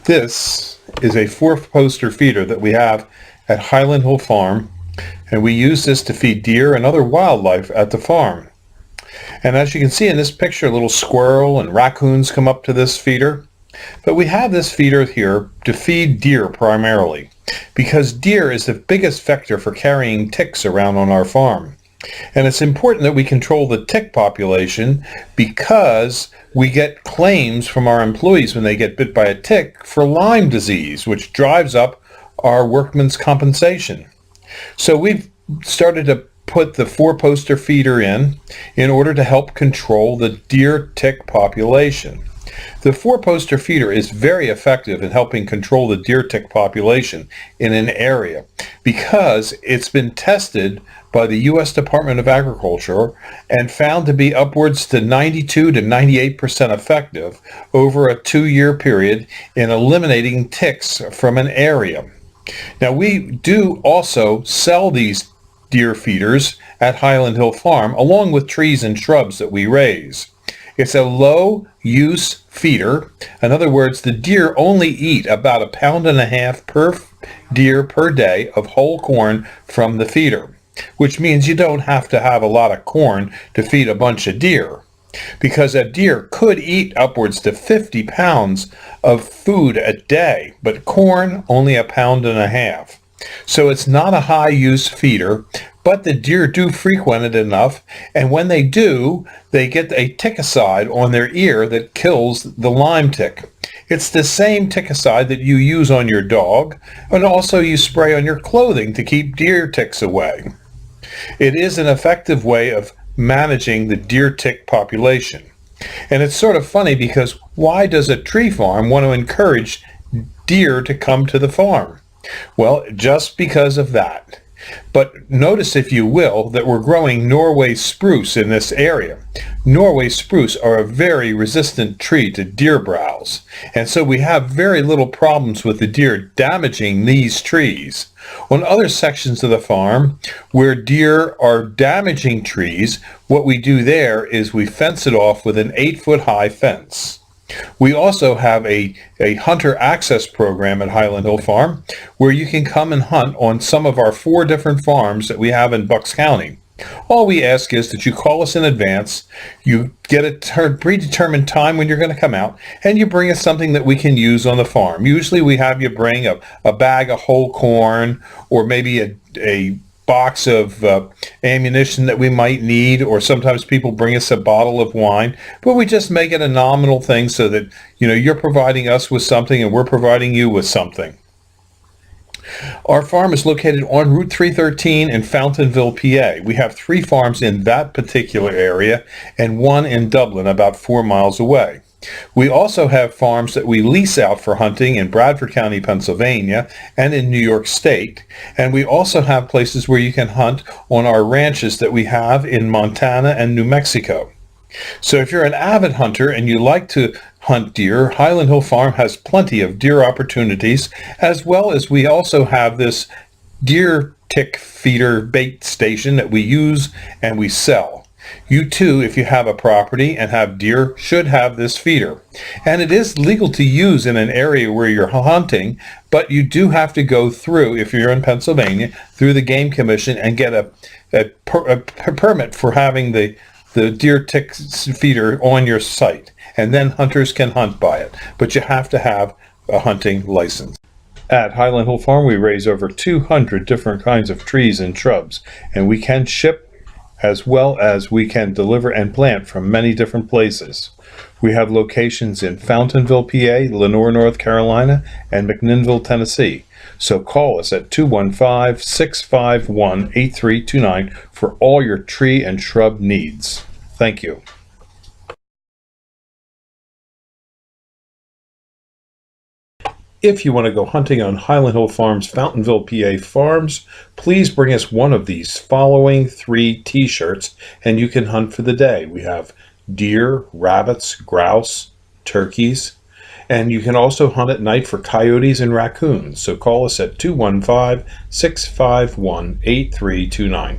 This is a 4-poster feeder that we have at Highland Hill Farm, and we use this to feed deer and other wildlife at the farm. And as you can see in this picture, a little squirrel and raccoons come up to this feeder. But we have this feeder here to feed deer primarily, because deer is the biggest vector for carrying ticks around on our farm. And it's important that we control the tick population because we get claims from our employees when they get bit by a tick for Lyme disease, which drives up our workman's compensation. So we've started to put the 4-poster feeder in order to help control the deer tick population. The 4-poster feeder is very effective in helping control the deer tick population in an area because it's been tested by the U.S. Department of Agriculture and found to be upwards to 92 to 98% effective over a 2-year period in eliminating ticks from an area. Now, we do also sell these deer feeders at Highland Hill Farm along with trees and shrubs that we raise. It's a low-use feeder. In other words, the deer only eat about 1.5 pounds per deer per day of whole corn from the feeder, which means you don't have to have a lot of corn to feed a bunch of deer, because a deer could eat upwards to 50 pounds of food a day, but corn only 1.5 pounds. So it's not a high-use feeder, but the deer do frequent it enough, and when they do, they get a ticicide on their ear that kills the Lyme tick. It's the same ticicide that you use on your dog, and also you spray on your clothing to keep deer ticks away. It is an effective way of managing the deer tick population. And it's sort of funny because why does a tree farm want to encourage deer to come to the farm? Well, just because of that. But notice, if you will, that we're growing Norway spruce in this area. Norway spruce are a very resistant tree to deer browse, and so we have very little problems with the deer damaging these trees. On other sections of the farm where deer are damaging trees, what we do there is we fence it off with an 8-foot-high fence. We also have a hunter access program at Highland Hill Farm where you can come and hunt on some of our 4 different farms that we have in Bucks County. All we ask is that you call us in advance, you get a predetermined time when you're going to come out, and you bring us something that we can use on the farm. Usually we have you bring a bag of whole corn, or maybe a box of ammunition that we might need, or sometimes people bring us a bottle of wine, but we just make it a nominal thing so that you're providing us with something and we're providing you with something. Our farm is located on Route 313 in Fountainville, PA. We have 3 farms in that particular area and 1 in Dublin, about 4 miles away. We also have farms that we lease out for hunting in Bradford County, Pennsylvania, and in New York State. And we also have places where you can hunt on our ranches that we have in Montana and New Mexico. So if you're an avid hunter and you like to hunt deer, Highland Hill Farm has plenty of deer opportunities, as well as we also have this deer tick feeder bait station that we use and we sell. You too, if you have a property and have deer, should have this feeder. And it is legal to use in an area where you're hunting, but you do have to go through, if you're in Pennsylvania, through the Game Commission and get a permit for having the deer tick feeder on your site. And then hunters can hunt by it. But you have to have a hunting license. At Highland Hill Farm, we raise over 200 different kinds of trees and shrubs, and we can ship as well as we can deliver and plant from many different places. We have locations in Fountainville, PA, Lenoir, North Carolina, and McMinnville, Tennessee. So call us at 215-651-8329 for all your tree and shrub needs. Thank you. If you want to go hunting on Highland Hill Farm's Fountainville, PA farms, please bring us one of these following 3 t-shirts and you can hunt for the day. We have deer, rabbits, grouse, turkeys, and you can also hunt at night for coyotes and raccoons. So call us at 215-651-8329.